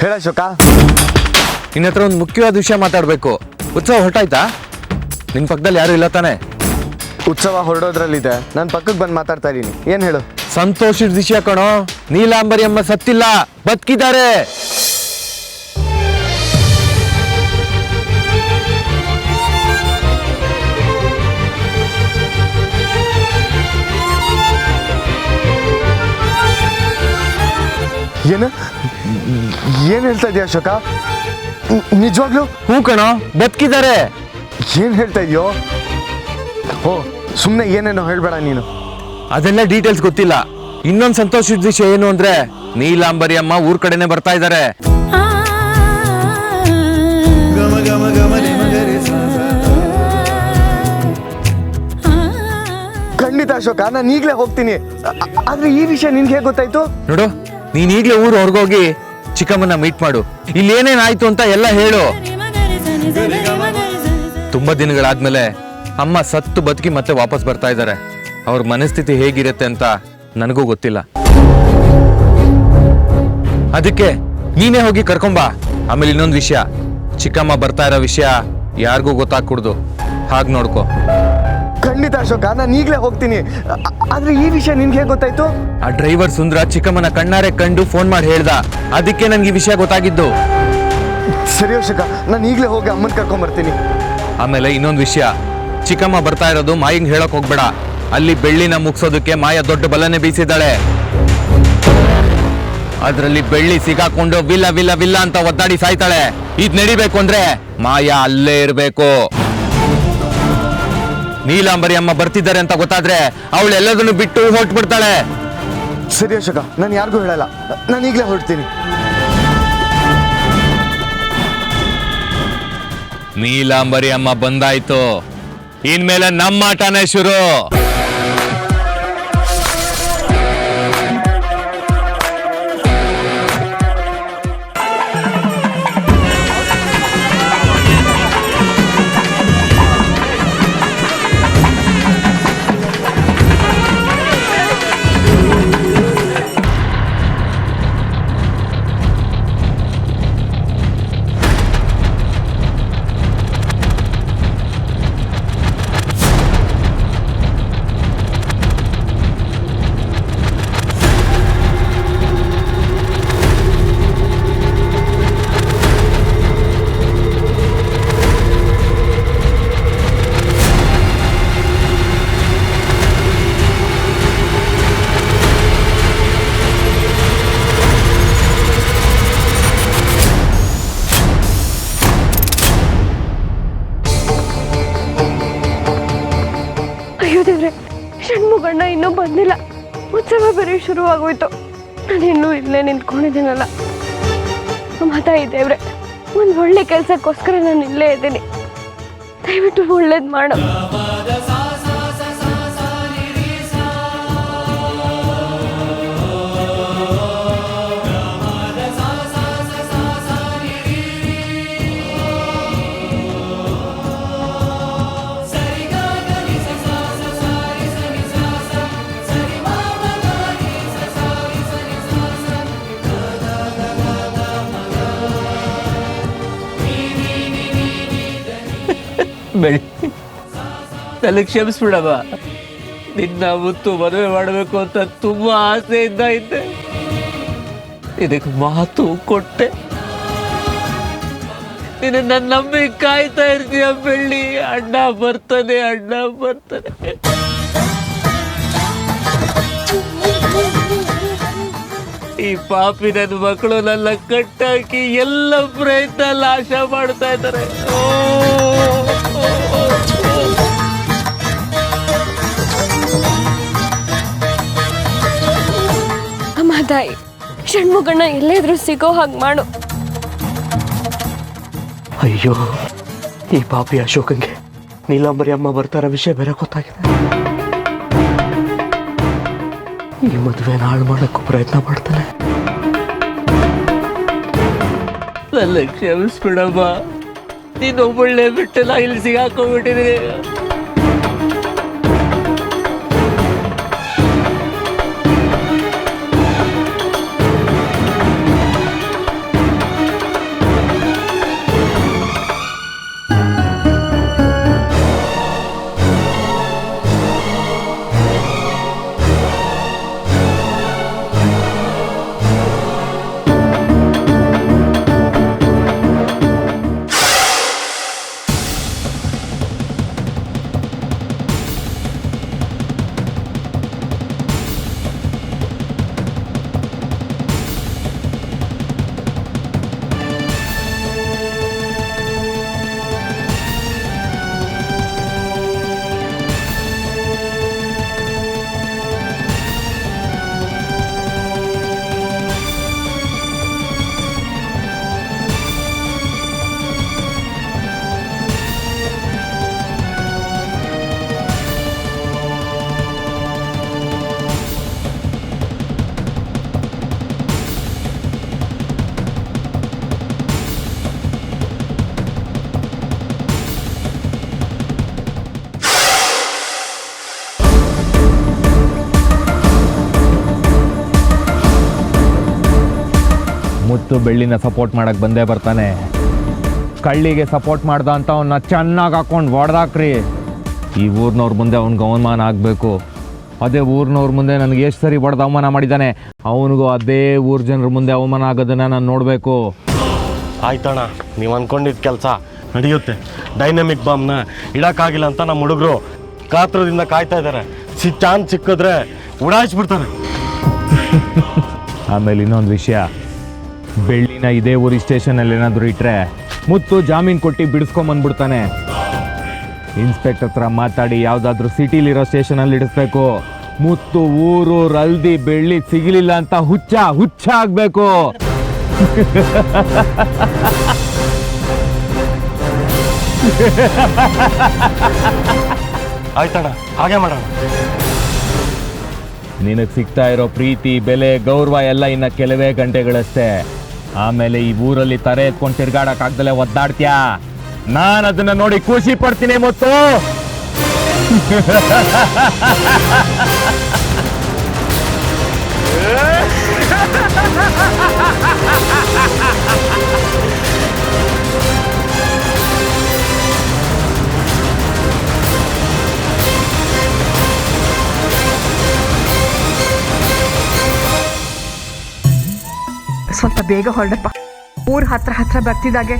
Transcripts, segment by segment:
ಹೇಳ ಅಶೋಕ. ನಿನ್ನ ಹತ್ರ ಒಂದು ಮುಖ್ಯವಾದ ವಿಷಯ ಮಾತಾಡಬೇಕು. ಉತ್ಸವ ಹೊರಟಾಯ್ತಾ? ನಿನ್ನ ಪಕ್ಕದಲ್ಲಿ ಯಾರು ಇಲ್ಲ ತಾನೆ? ಉತ್ಸವ ಹೊರಡೋದ್ರಲ್ಲಿದೆ, ನಾನು ಪಕ್ಕಕ್ಕೆ ಬಂದು ಮಾತಾಡ್ತಾ ಇದ್ದೀನಿ. ಏನು ಹೇಳು? ಸಂತೋಷದ ವಿಷಯ ಕಣೋ. ನೀಲಾಂಬರಿ ಅಮ್ಮ ಸತ್ತಿಲ್ಲ, ಬದುಕಿದ್ದಾರೆ. ಏನ್ ಹೇಳ್ತಾ ಇದೀಯ ಅಶೋಕ? ನಿಜವಾಗ್ಲೂ? ಹೂ ಕಣೋ, ಬದುಕಿದ್ದಾರೆ. ಏನ್ ಹೇಳ್ತಾ ಇದೆಯೋ? ಓ ಸುಮ್ಮನೆ ಏನೇನೋ ಹೇಳ್ಬೇಡ ನೀನು. ಅದೆಲ್ಲ ಡೀಟೇಲ್ಸ್ ಗೊತ್ತಿಲ್ಲ. ಇನ್ನೊಂದು ಸಂತೋಷದ ವಿಷಯ ಏನು ಅಂದ್ರೆ, ನೀಲಾಂಬರಿ ಅಮ್ಮ ಊರ್ ಕಡೆನೆ ಬರ್ತಾ ಇದ್ದಾರೆ. ಖಂಡಿತ ಅಶೋಕ, ನಾನು ಈಗಲೇ ಹೋಗ್ತೀನಿ. ಆದ್ರೆ ಈ ವಿಷಯ ನಿನ್ಗೆ ಹೇಗೆ ಗೊತ್ತಾಯ್ತು? ನೋಡು, ನೀನ್ ಈಗಲೇ ಊರು ಹೊರಗೋಗಿ ಚಿಕ್ಕಮ್ಮನ ಮೀಟ್ ಮಾಡು. ಇಲ್ಲಿ ಏನೇನಾಯ್ತು ಅಂತ ಎಲ್ಲ ಹೇಳು. ತುಂಬಾ ದಿನಗಳಾದ್ಮೇಲೆ ಅಮ್ಮ ಸತ್ತು ಬದುಕಿ ಮತ್ತೆ ವಾಪಸ್ ಬರ್ತಾ ಇದ್ದಾರೆ. ಅವ್ರ ಮನಸ್ಥಿತಿ ಹೇಗಿರುತ್ತೆ ಅಂತ ನನಗೂ ಗೊತ್ತಿಲ್ಲ. ಅದಕ್ಕೆ ನೀನೇ ಹೋಗಿ ಕರ್ಕೊಂಬಾ. ಆಮೇಲೆ ಇನ್ನೊಂದು ವಿಷಯ, ಚಿಕ್ಕಮ್ಮ ಬರ್ತಾ ಇರೋ ವಿಷಯ ಯಾರಿಗೂ ಗೊತ್ತಾಗ್ಕೂಡ್ದು. ಹಾಗೆ ನೋಡ್ಕೋ. ಖಂಡಿತ ಅಶೋಕ, ನಾನು ಈಗಲೇ ಹೋಗ್ತೀನಿ. ಆದ್ರೆ ಈ ವಿಷಯ ನಿನ್ಗೆ ಹೇಗೆ ಗೊತ್ತಾಯ್ತು? ಆ ಡ್ರೈವರ್ ಸುಂದ್ರ ಚಿಕ್ಕಮ್ಮನ ಕಣ್ಣಾರೆ ಕಂಡು ಫೋನ್ ಮಾಡಿ ಹೇಳ್ದ. ಅದಕ್ಕೆ ನನ್ಗೆ ಈ ವಿಷಯ ಗೊತ್ತಾಗಿದ್ದು. ಸರಿ ಅಶೋಕ, ನಾನು ಈಗಲೇ ಹೋಗಿ ಅಮ್ಮನ್ ಕರ್ಕೊಂಡ್ ಬರ್ತೀನಿ. ಆಮೇಲೆ ಇನ್ನೊಂದು ವಿಷಯ, ಚಿಕ್ಕಮ್ಮ ಬರ್ತಾ ಇರೋದು ಮಾಯಿಗೆ ಹೇಳಕ್ ಹೋಗ್ಬೇಡ. ಅಲ್ಲಿ ಬೆಳ್ಳಿನ ಮುಗ್ಸೋದಕ್ಕೆ ಮಾಯ ದೊಡ್ಡ ಬಲನೆ ಬೀಸಿದ್ದಾಳೆ. ಅದ್ರಲ್ಲಿ ಬೆಳ್ಳಿ ಸಿಗಾಕೊಂಡು ವಿಲ್ಲ ವಿಲ್ಲ ವಿಲ್ಲ ಅಂತ ಒದ್ದಾಡಿ ಸಾಯ್ತಾಳೆ. ಇದ್ ನಡಿಬೇಕು ಅಂದ್ರೆ ಮಾಯ ಅಲ್ಲೇ ಇರ್ಬೇಕು. ನೀಲಾಂಬರಿ ಅಮ್ಮ ಬರ್ತಿದ್ದಾರೆ ಅಂತ ಗೊತ್ತಾದ್ರೆ ಅವಳು ಎಲ್ಲದನ್ನು ಬಿಟ್ಟು ಹೊರಟ್ಬಿಡ್ತಾಳೆ. ಸರಿ ಅಶೋಕ, ನಾನು ಯಾರಿಗೂ ಹೇಳಲ್ಲ. ನಾನು ಈಗಲೇ ಹೊರಡ್ತೀನಿ. ನೀಲಾಂಬರಿ ಅಮ್ಮ ಬಂದಾಯ್ತು, ಇನ್ಮೇಲೆ ನಮ್ಮ ಆಟನೇ ಶುರು. ದೇವ್ರೆ, ಷಣ್ಮುಗಣ್ಣ ಇನ್ನೂ ಬಂದಿಲ್ಲ. ಉತ್ಸವ ಬೇರೆ ಶುರುವಾಗೋಯ್ತು. ನಾನು ಇನ್ನೂ ಇಲ್ಲೇ ನಿಂತ್ಕೊಂಡಿದ್ದೀನಲ್ಲ. ಮಾತಾಯಿ ದೇವ್ರೆ, ಒಂದು ಒಳ್ಳೆ ಕೆಲಸಕ್ಕೋಸ್ಕರ ನಾನು ಇಲ್ಲೇ ಇದ್ದೀನಿ. ದಯವಿಟ್ಟು ಒಳ್ಳೇದು ಮಾಡು. ನನಗೆ ಕ್ಷಮಿಸ್ಬಿಡಮ್ಮ. ನಿನ್ನ ಮುತ್ತು ಮದುವೆ ಮಾಡಬೇಕು ಅಂತ ತುಂಬಾ ಆಸೆಯಿಂದ ಇದ್ದೆ. ಇದಕ್ಕೆ ಮಾತು ಕೊಟ್ಟೆ. ನೀನು ನನ್ನ ನಂಬಿ ಕಾಯ್ತಾ ಇರ್ತೀಯ ಬೆಳ್ಳಿ. ಅಣ್ಣ ಬರ್ತಾನೆ, ಅಣ್ಣ ಬರ್ತಾನೆ. ಈ ಪಾಪಿ ನನ್ನ ಮಕ್ಕಳು ನನ್ನ ಕಟ್ಟಾಕಿ ಎಲ್ಲ ಪ್ರಯತ್ನ ನಾಶ ಮಾಡ್ತಾ ಇದ್ದಾರೆ. ಅಮ್ಮ ತಾಯಿ, ಷಣ್ಮುಗಣ್ಣ ಎಲ್ಲೇದ್ರೂ ಸಿಗೋ ಹಾಗೆ ಮಾಡು. ಅಯ್ಯೋ, ಈ ಪಾಪಿ ಅಶೋಕಂಗೆ ನೀಲಾಂಬರಿ ಅಮ್ಮ ಬರ್ತಾರ ವಿಷಯ ಬೇರೆ ಗೊತ್ತಾಗಿದೆ. ಈ ಮದುವೆನ ಹಾಳು ಮಾಡೋಕ್ಕೂ ಪ್ರಯತ್ನ ಮಾಡ್ತಾನೆ. ನನ್ನ ಕ್ಷಮಿಸ್ಬಿಡಮ್ಮ. ನೀನೊಬ್ಬಳೆ ಬಿಟ್ಟೆಲ್ಲ ಇಲ್ಲಿ ಸಿಗಾಕೊಂಡ್ಬಿಟ್ಟಿದ್ದೀನಿ. ಮುತ್ತು ಬೆಳ್ಳಿನ ಸಪೋರ್ಟ್ ಮಾಡಕ್ಕೆ ಬಂದೇ ಬರ್ತಾನೆ. ಕಳ್ಳಿಗೆ ಸಪೋರ್ಟ್ ಮಾಡ್ದ ಅಂತ ಅವನ್ನ ಚೆನ್ನಾಗಿ ಹಾಕೊಂಡು ಹೊಡೆದಾಕ್ರಿ. ಈ ಊರಿನವ್ರ ಮುಂದೆ ಅವ್ನಿಗೆ ಅವಮಾನ ಆಗಬೇಕು. ಅದೇ ಊರಿನವ್ರ ಮುಂದೆ ನನಗೆ ಎಷ್ಟು ಸರಿ ಹೊಡೆದು ಅವಮಾನ ಮಾಡಿದ್ದಾನೆ, ಅವನಿಗೂ ಅದೇ ಊರು ಜನರ ಮುಂದೆ ಅವಮಾನ ಆಗೋದನ್ನು ನಾನು ನೋಡಬೇಕು. ಆಯ್ತಣ್ಣ, ನೀವು ಅಂದ್ಕೊಂಡಿದ್ದ ಕೆಲಸ ನಡೆಯುತ್ತೆ. ಡೈನಮಿಕ್ ಬಾಂಬ್ನ ಇಡೋಕ್ಕಾಗಿಲ್ಲ ಅಂತ ನಮ್ಮ ಹುಡುಗರು ಕಾತ್ರದಿಂದ ಕಾಯ್ತಾ ಇದ್ದಾರೆ. ಚಾನ್ಸ್ ಸಿಕ್ಕಿದ್ರೆ ಉಡಾಯಿಸ್ಬಿಡ್ತಾರೆ. ಆಮೇಲೆ ಇನ್ನೊಂದು ವಿಷಯ, ಬೆಳ್ಳಿನ ಇದೇ ಊರಿ ಸ್ಟೇಷನಲ್ಲಿ ಏನಾದರೂ ಇಟ್ಟರೆ ಮುತ್ತು ಜಾಮೀನು ಕೊಟ್ಟು ಬಿಡಿಸ್ಕೊಂಬಂದ್ಬಿಡ್ತಾನೆ. ಇನ್ಸ್ಪೆಕ್ಟರ್ ಹತ್ರ ಮಾತಾಡಿ ಯಾವುದಾದ್ರೂ ಸಿಟಿಲಿರೋ ಸ್ಟೇಷನಲ್ಲಿ ಇಡಿಸ್ಬೇಕು. ಮುತ್ತು ಊರು ರಲ್ದಿ ಬೆಳ್ಳಿ ಸಿಗಲಿಲ್ಲ ಅಂತ ಹುಚ್ಚ ಆಗಬೇಕು. ಆಯ್ತಣ್ಣ, ಹಾಗೆ ಮಾಡೋಣ. ನಿನಗೆ ಸಿಗ್ತಾ ಇರೋ ಪ್ರೀತಿ ಬೆಲೆ ಗೌರವ ಎಲ್ಲ ಇನ್ನು ಕೆಲವೇ ಗಂಟೆಗಳಷ್ಟೇ. ಆಮೇಲೆ ಈ ಊರಲ್ಲಿ ತಲೆ ಎತ್ಕೊಂಡು ತಿರ್ಗಾಡಕ್ಕಾಗ್ದಲೇ ಒದ್ದಾಡ್ತೀಯಾ. ನಾನು ಅದನ್ನ ನೋಡಿ ಖುಷಿ ಪಡ್ತೀನಿ ಮುತ್ತು. ಸ್ವಲ್ಪ ಬೇಗ ಹೊರಡಪ್ಪ. ಊರ್ ಹತ್ರ ಬರ್ತಿದ್ದಾಗೆ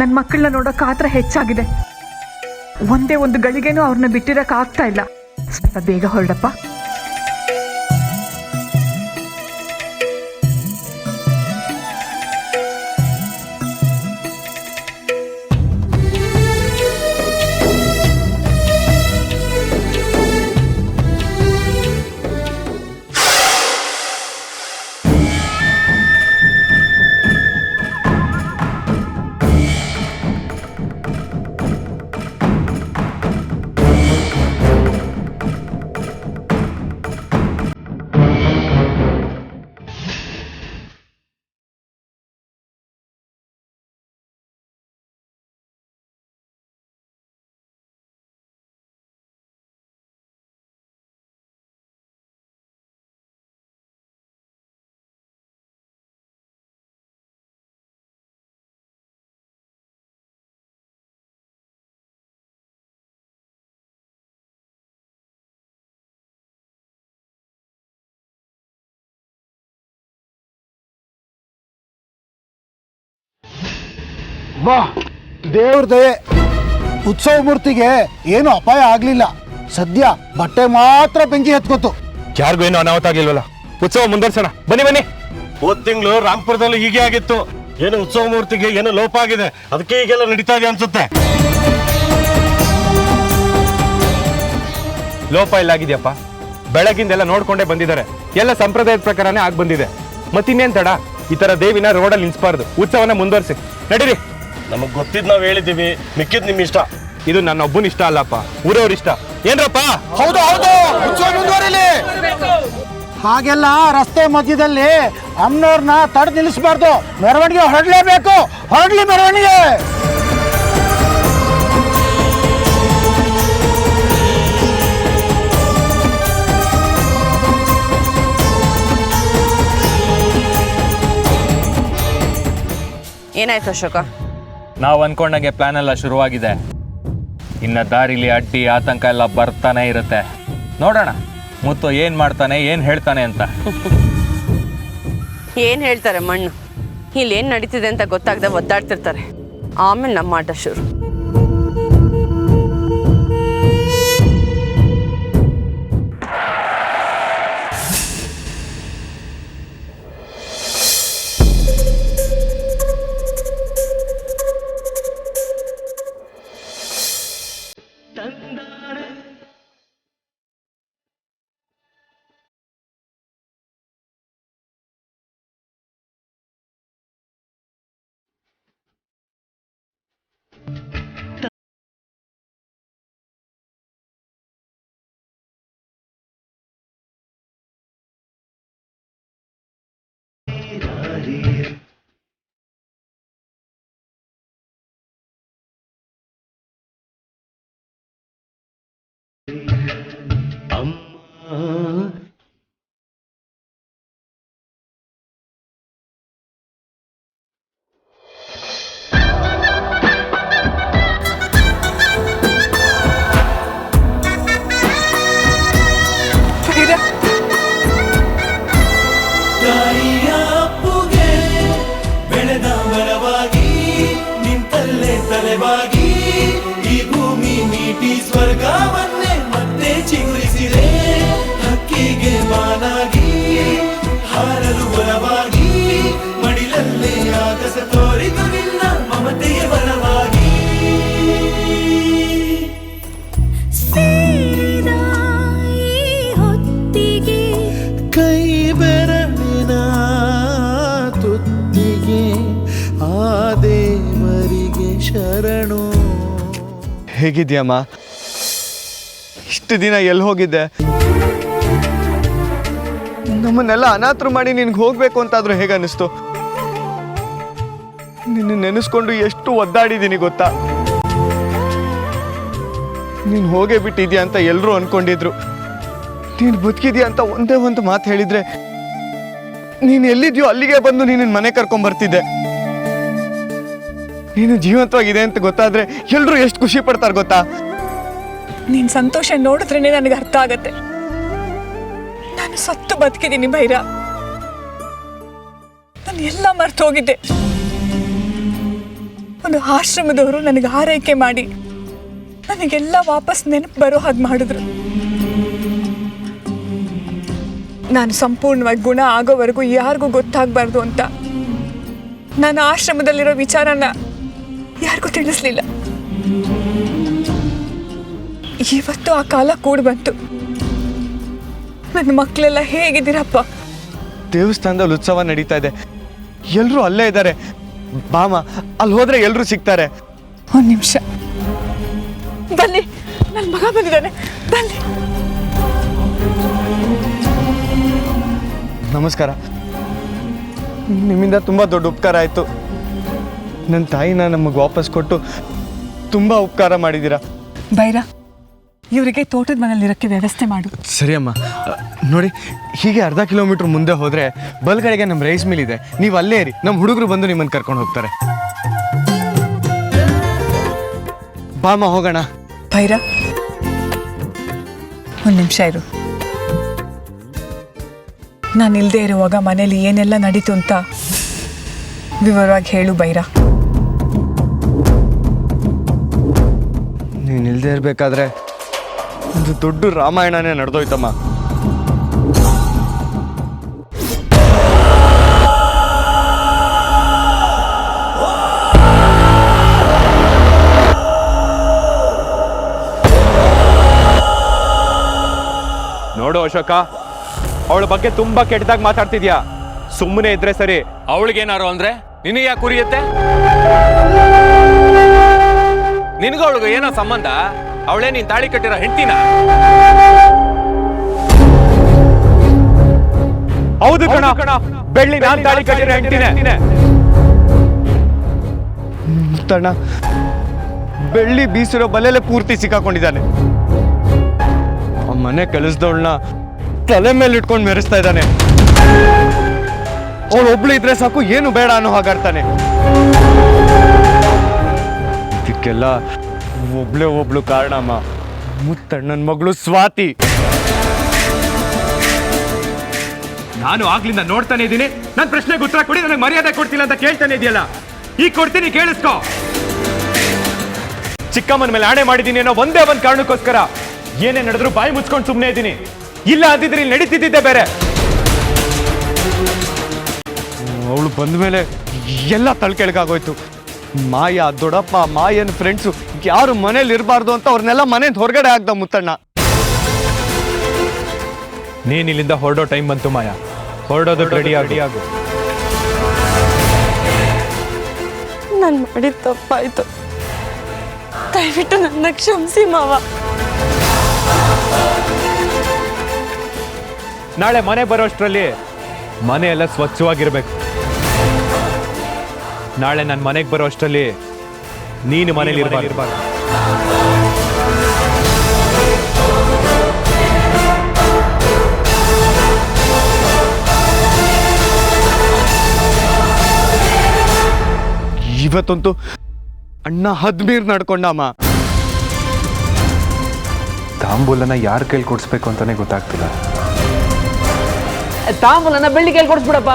ನನ್ನ ಮಕ್ಕಳನ್ನ ನೋಡೋಕೆ ಆತರ ಹೆಚ್ಚಾಗಿದೆ. ಒಂದೇ ಒಂದು ಗಳಿಗೆನೂ ಅವ್ರನ್ನ ಬಿಟ್ಟಿರಕ್ ಆಗ್ತಾ ಇಲ್ಲ. ಸ್ವಲ್ಪ ಬೇಗ ಹೊರಡಪ್ಪ. ಬಾ, ದೇವ್ರ ದಯೆ, ಉತ್ಸವ ಮೂರ್ತಿಗೆ ಏನು ಅಪಾಯ ಆಗ್ಲಿಲ್ಲ. ಸದ್ಯ ಬಟ್ಟೆ ಮಾತ್ರ ಬೆಂಕಿ ಹತ್ಕೋತು. ಯಾರಿಗೂ ಏನು ಅನಾಹುತ ಆಗಿಲ್ವಲ್ಲ. ಉತ್ಸವ ಮುಂದುವರ್ಸೋಣ, ಬನ್ನಿ. ಹೋದ ತಿಂಗಳು ರಾಮ್ಪುರದಲ್ಲೂ ಹೀಗೆ ಆಗಿತ್ತು. ಏನು ಉತ್ಸವ ಮೂರ್ತಿಗೆ ಏನೋ ಲೋಪ ಆಗಿದೆ, ಅದಕ್ಕೆ ಈಗೆಲ್ಲ ನಡೀತಾ ಇದೆ ಅನ್ಸುತ್ತೆ. ಲೋಪ ಇಲ್ಲ ಆಗಿದೆಯಪ್ಪ. ಬೆಳಗಿಂದೆಲ್ಲ ನೋಡ್ಕೊಂಡೇ ಬಂದಿದ್ದಾರೆ. ಎಲ್ಲ ಸಂಪ್ರದಾಯದ ಪ್ರಕಾರನೇ ಆಗಿ ಬಂದಿದೆ. ಮತ್ತಿನ್ನೇನ್ ತಡ? ಈ ತರ ದೇವಿನ ರೋಡಲ್ಲಿ ನಿಲ್ಸ್ಬಾರ್ದು. ಉತ್ಸವನ ಮುಂದುವರಿಸಿ, ನಡೀರಿ. ನಮಗ್ ಗೊತ್ತಿದ್ ನಾವ್ ಹೇಳಿದೀವಿ, ಮಿಕ್ಕಿದ್ ನಿಮ್ ಇಷ್ಟ. ಇದು ನನ್ನ ಒಬ್ಬನ ಇಷ್ಟ ಅಲ್ಲಪ್ಪ, ಊರವ್ರ ಇಷ್ಟ. ಏನ್ರಪ್ಪ? ಹೌದು, ಉತ್ಸವ ಮುಂದುವರಿಲಿ. ಹಾಗೆಲ್ಲ ರಸ್ತೆ ಮಧ್ಯದಲ್ಲಿ ಅಮ್ಮನವ್ರನ್ನ ತಡೆದು ನಿಲ್ಲಿಸಬಾರ್ದು. ಮೆರವಣಿಗೆ ಹೊರಡ್ಲೇಬೇಕು. ಹೊರಡ್ಲಿ ಮೆರವಣಿಗೆ. ಏನಾಯ್ತು ಅಶೋಕ? ನಾವು ಅನ್ಕೊಂಡಂಗೆ ಪ್ಲಾನ್ ಎಲ್ಲ ಶುರುವಾಗಿದೆ. ಇನ್ನ ದಾರಿಲಿ ಅಡ್ಡಿ ಆತಂಕ ಎಲ್ಲ ಬರ್ತಾನೆ ಇರುತ್ತೆ. ನೋಡೋಣ ಮುತ್ತು ಏನ್ ಮಾಡ್ತಾನೆ, ಏನ್ ಹೇಳ್ತಾನೆ ಅಂತ. ಏನ್ ಹೇಳ್ತಾರೆ ಮಣ್ಣು? ಇಲ್ಲಿ ಏನ್ ನಡೀತಿದೆ ಅಂತ ಗೊತ್ತಾಗದೆ ಒದ್ದಾಡ್ತಿರ್ತಾರೆ. ಆಮೇಲೆ ನಮ್ಮ ಆಟ ಶುರು. ಸ್ವರ್ಗವನ್ನೇ ಮತ್ತೆ ಚಿಗುರಿಸಿದೆ ಹಕ್ಕಿಗೆ ಬಾನಾಗಿ ಹಾರಲು ಬಲವಾಗಿ ಮಡಿಲಲ್ಲೇ ಆಗಸ ತೋರಿತು ನಿನ್ನ ಮಮತೆಯ ಬಲವಾಗಿ ಕೈ ಬೆರಳಿನ ತುತ್ತಿಗೆ ಆ ದೇವರಿಗೆ ಶರಣು. ಹೇಗಿದ್ಯಮ್ಮ? ಇಷ್ಟು ದಿನ ಎಲ್ಲಿ ಹೋಗಿದ್ದೆ? ನಮ್ಮನ್ನೆಲ್ಲ ಅನಾಥರು ಮಾಡಿ ನಿನ್ಗೆ ಹೋಗ್ಬೇಕು ಅಂತಾದ್ರೂ ಹೇಗೆ ಅನ್ನಿಸ್ತು? ನಿನ್ನ ನೆನೆಸ್ಕೊಂಡು ಎಷ್ಟು ಒದ್ದಾಡಿದ್ದೀನಿ ಗೊತ್ತಾ? ನೀನು ಹೋಗೇ ಬಿಟ್ಟಿದ್ಯಾ ಅಂತ ಎಲ್ಲರೂ ಅನ್ಕೊಂಡಿದ್ರು. ನೀನು ಬದುಕಿದ್ಯಾ ಅಂತ ಒಂದೇ ಒಂದು ಮಾತು ಹೇಳಿದ್ರೆ ನೀನು ಎಲ್ಲಿದ್ಯೋ ಅಲ್ಲಿಗೆ ಬಂದು ನಿನ್ನ ಮನೆ ಕರ್ಕೊಂಡ್ಬರ್ತಿದ್ದೆ. ನೀನು ಜೀವಂತವಾಗಿದೆ ಅಂತ ಗೊತ್ತಾದ್ರೆ ಎಲ್ಲರೂ ಎಷ್ಟು ಖುಷಿ ಪಡ್ತಾರೆ ಗೊತ್ತಾ? ನಿನ್ ಸಂತೋಷ ನೋಡಿದ್ರೇನೆ ನನಗೆ ಅರ್ಥ ಆಗತ್ತೆ. ನಾನು ಸತ್ತು ಬದುಕಿದ್ದೀನಿ ಭೈರ. ನಾನು ಎಲ್ಲ ಮರ್ತು ಹೋಗಿದ್ದೆ. ಒಂದು ಆಶ್ರಮದವರು ನನಗೆ ಆರೈಕೆ ಮಾಡಿ ನನಗೆಲ್ಲ ವಾಪಸ್ ನೆನಪು ಬರೋ ಹಾಗೆ ಮಾಡಿದ್ರು. ನಾನು ಸಂಪೂರ್ಣವಾಗಿ ಗುಣ ಆಗೋವರೆಗೂ ಯಾರಿಗೂ ಗೊತ್ತಾಗಬಾರ್ದು ಅಂತ ನಾನು ಆಶ್ರಮದಲ್ಲಿರೋ ವಿಚಾರನ ಯಾರಿಗೂ ತಿಳಿಸ್ಲಿಲ್ಲ. ಇವತ್ತು ಆ ಕಾಲ ಕೂಡಿ ಬಂತು. ನನ್ನ ಮಕ್ಕಳೆಲ್ಲ ಹೇಗಿದ್ದೀರಪ್ಪ? ದೇವಸ್ಥಾನದಲ್ಲಿ ಉತ್ಸವ ನಡೀತಾ ಇದೆ, ಎಲ್ಲರೂ ಅಲ್ಲೇ ಇದ್ದಾರೆ. ಬಾಮ, ಅಲ್ಲಿ ಹೋದ್ರೆ ಎಲ್ಲರೂ ಸಿಗ್ತಾರೆ. ಒಂದು ನಿಮಿಷ ಬನ್ನಿ, ನನ್ನ ಮಗ ಬಂದಿದ್ದಾನೆ, ಬನ್ನಿ. ನಮಸ್ಕಾರ. ನಿಮ್ಮಿಂದ ತುಂಬ ದೊಡ್ಡ ಉಪಕಾರ ಆಯಿತು. ನನ್ನ ತಾಯಿನ ನಮಗೆ ವಾಪಸ್ ಕೊಟ್ಟು ತುಂಬ ಉಪಕಾರ ಮಾಡಿದ್ದೀರಾ. ಬೈರ, ಇವರಿಗೆ ತೋಟದ ಮನೇಲಿರೋಕ್ಕೆ ವ್ಯವಸ್ಥೆ ಮಾಡು. ಸರಿ ಅಮ್ಮ. ನೋಡಿ, ಹೀಗೆ ಅರ್ಧ ಕಿಲೋಮೀಟ್ರ್ ಮುಂದೆ ಹೋದರೆ ಬಲ್ಗಡೆಗೆ ನಮ್ಮ ರೈಸ್ ಮಿಲ್ ಇದೆ. ನೀವು ಅಲ್ಲೇ ಇರಿ, ನಮ್ಮ ಹುಡುಗರು ಬಂದು ನಿಮ್ಮನ್ನು ಕರ್ಕೊಂಡು ಹೋಗ್ತಾರೆ. ಬಾಮ, ಹೋಗೋಣ. ಭೈರ, ಒಂದು ನಿಮಿಷ ಇರು. ನಾನು ಇಲ್ಲದೆ ಇರುವಾಗ ಮನೇಲಿ ಏನೆಲ್ಲ ನಡೀತು ಅಂತ ವಿವರವಾಗಿ ಹೇಳು ಭೈರ. ನೀನು ಇಲ್ಲದೆ ಇರಬೇಕಾದ್ರೆ ಒಂದು ದೊಡ್ಡ ರಾಮಾಯಣನೇ ನಡೆದೋಯ್ತಮ್ಮ. ನೋಡು ಅಶೋಕ, ಅವಳ ಬಗ್ಗೆ ತುಂಬಾ ಕೆಟ್ಟದಾಗ ಮಾತಾಡ್ತಿದ್ಯಾ. ಸುಮ್ಮನೆ ಇದ್ರೆ ಸರಿ. ಅವಳಿಗೇನಾರು ಅಂದ್ರೆ ನಿನಗೆ ಯಾಕೆ ಉರಿಯುತ್ತೆ? ನಿನಗೂ ಅವಳಿಗೂ ಏನೋ ಸಂಬಂಧ? ಅವಳೇ ನೀನ್ ತಾಳಿ ಕಟ್ಟಿರೋ ಹೆಂಡ್ತಿನ? ಹೌದು ಕಣ, ಬೆಳ್ಳಿ ನಾನ್ ತಾಳಿ ಕಟ್ಟಿರೋ ಹೆಂಡ್ತಿನೇ. ಮುತ್ತಣ್ಣ ಬೆಳ್ಳಿ ಬೀಸಿರೋ ಬಲೆಲೆ ಪೂರ್ತಿ ಸಿಕ್ಕಾಕೊಂಡಿದ್ದಾನೆ. ಆ ಮನೆ ಕೆಲಸದವಳನ್ನ ತಲೆ ಮೇಲೆ ಇಟ್ಕೊಂಡು ಮೆರೆಸ್ತಾ ಇದ್ದಾನೆ. ಅವಳು ಒಬ್ಳು ಇದ್ರೆ ಸಾಕು, ಏನು ಬೇಡ ಅನ್ನೋ ಹಾಗಾಡ್ತಾನೆ. ಇದಕ್ಕೆಲ್ಲ ಒಬ್ಳು ಕಾರಣಮ್ಮ, ಮುತ್ತಣ್ಣನ ಮಗಳು ಸ್ವಾತಿ. ನಾನು ಆಗ್ಲಿಂದ ನೋಡ್ತಾನೆ ಇದ್ದೀನಿ. ನನ್ನ ಪ್ರಶ್ನೆಗೆ ಉತ್ತರ ಕೊಡಿ, ನನಗೆ ಮರ್ಯಾದೆ ಕೊಡ್ತಿಲ್ಲ ಅಂತ ಕೇಳ್ತಾನೆ ಇದೆಯಲ್ಲ. ಈಗ ಕೊಡ್ತೀನಿ, ಕೇಳಿಸ್ಕೊ. ಚಿಕ್ಕಮ್ಮನ ಮೇಲೆ ಆಣೆ ಮಾಡಿದ್ದೀನಿ ಅನ್ನೋ ಒಂದೇ ಒಂದು ಕಾರಣಕ್ಕೋಸ್ಕರ ಏನೇ ನಡೆದ್ರು ಬಾಯಿ ಮುಚ್ಕೊಂಡು ಸುಮ್ಮನೆ ಇದ್ದೀನಿ. ಇಲ್ಲ ಅಂದಿದ್ರೆ ಇಲ್ಲಿ ನಡೀತಿದ್ದೆ ಬೇರೆ. ಅವಳು ಬಂದ ಮೇಲೆ ಎಲ್ಲ ತಳ್ಕೆಳಗಾಗೋಯ್ತು. ಮಾಯ, ದೊಡ್ಡಪ್ಪ, ಮಾಯನ ಫ್ರೆಂಡ್ಸು ಯಾರು ಮನೇಲಿ ಇರಬಾರ್ದು ಅಂತ ಅವ್ರನ್ನೆಲ್ಲ ಮನೆಯಿಂದ ಹೊರಗಡೆ ಆಗ್ದ ಮುತ್ತಣ್ಣ. ನೀನ್ ಇಲ್ಲಿಂದ ಹೊರಡೋ ಟೈಮ್ ಬಂತು ಮಾಯ. ಹೊರಡೋದಕ್ಕೆ ರೆಡಿ ಆಗು. ನಾನು ಮಾಡಿದ ತಪ್ಪಾಯ್ತು, ದಯವಿಟ್ಟು ನನ್ನ ಕ್ಷಮಿಸಿ ಮಾವ. ನಾಳೆ ಮನೆ ಬರೋಷ್ಟರಲ್ಲಿ ಮನೆ ಎಲ್ಲ ಸ್ವಚ್ಛವಾಗಿರ್ಬೇಕು. ನಾಳೆ ನನ್ನ ಮನೆಗೆ ಬರೋ ಅಷ್ಟರಲ್ಲಿ ನೀನು ಮನೇಲಿ ಇರಬಾರ್ದು. ಇವತ್ತಂತೂ ಅಣ್ಣ ಹದ್ಮೀರ್ ನಡ್ಕೊಂಡಮ್ಮ. ತಾಂಬೂಲನ ಯಾರ ಕೈಲಿ ಕೊಡಿಸ್ಬೇಕು ಅಂತಾನೆ ಗೊತ್ತಾಗ್ತಿಲ್ಲ. ತಾಂಬೂಲನ ಬೆಳ್ಳಿ ಕೈಲಿ ಕೊಡಿಸ್ಬಿಡಪ್ಪ.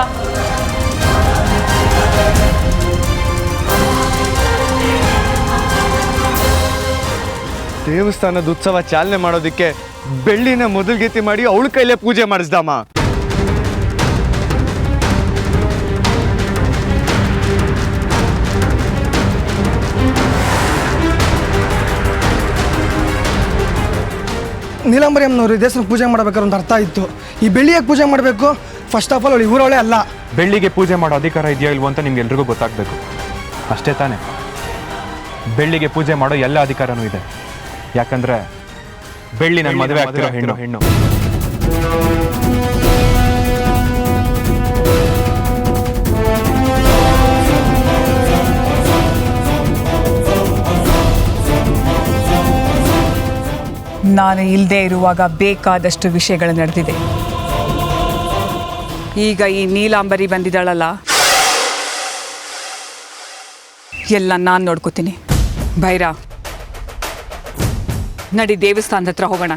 ದೇವಸ್ಥಾನದ ಉತ್ಸವ ಚಾಲನೆ ಮಾಡೋದಕ್ಕೆ ಬೆಳ್ಳಿನ ಮೊದಲ್ಗೀತಿ ಮಾಡಿ ಅವಳ ಕೈಲೇ ಪೂಜೆ ಮಾಡಿಸ್ದಮ್ಮ. ನೀಲಾಂಬರಿ ಅಮ್ಮನವರು ದೇವಸ್ಥಾನ ಪೂಜೆ ಮಾಡ್ಬೇಕಾದ್ರೆ ಒಂದು ಅರ್ಥ ಇತ್ತು. ಈ ಬೆಳ್ಳಿಯಾಗಿ ಪೂಜೆ ಮಾಡಬೇಕು. ಫಸ್ಟ್ ಆಫ್ ಆಲ್ ಅವಳು ಊರವಳೆ ಅಲ್ಲ. ಬೆಳ್ಳಿಗೆ ಪೂಜೆ ಮಾಡೋ ಅಧಿಕಾರ ಇದೆಯಾ ಇಲ್ವೋ ಅಂತ ನಿಮ್ಗೆ ಎಲ್ರಿಗೂ ಗೊತ್ತಾಗಬೇಕು ಅಷ್ಟೇ ತಾನೇ. ಬೆಳ್ಳಿಗೆ ಪೂಜೆ ಮಾಡೋ ಎಲ್ಲ ಅಧಿಕಾರನೂ ಇದೆ. ಯಾಕಂದ್ರೆ ಬೆಳ್ಳಿ ನನ್ನ ಮದುವೆ ಆಗ್ತಿರೋ ಹೆಣ್ಣು. ನಾನು ಇಲ್ಲದೆ ಇರುವಾಗ ಬೇಕಾದಷ್ಟು ವಿಷಯಗಳು ನಡೆದಿದೆ. ಈಗ ಈ ನೀಲಾಂಬರಿ ಬಂದಿದ್ದಾಳಲ್ಲ, ಎಲ್ಲ ನಾನು ನೋಡ್ಕೋತೀನಿ. ಭೈರ, ನಡಿ ದೇವಸ್ಥಾನದ ಹತ್ರ ಹೋಗೋಣ.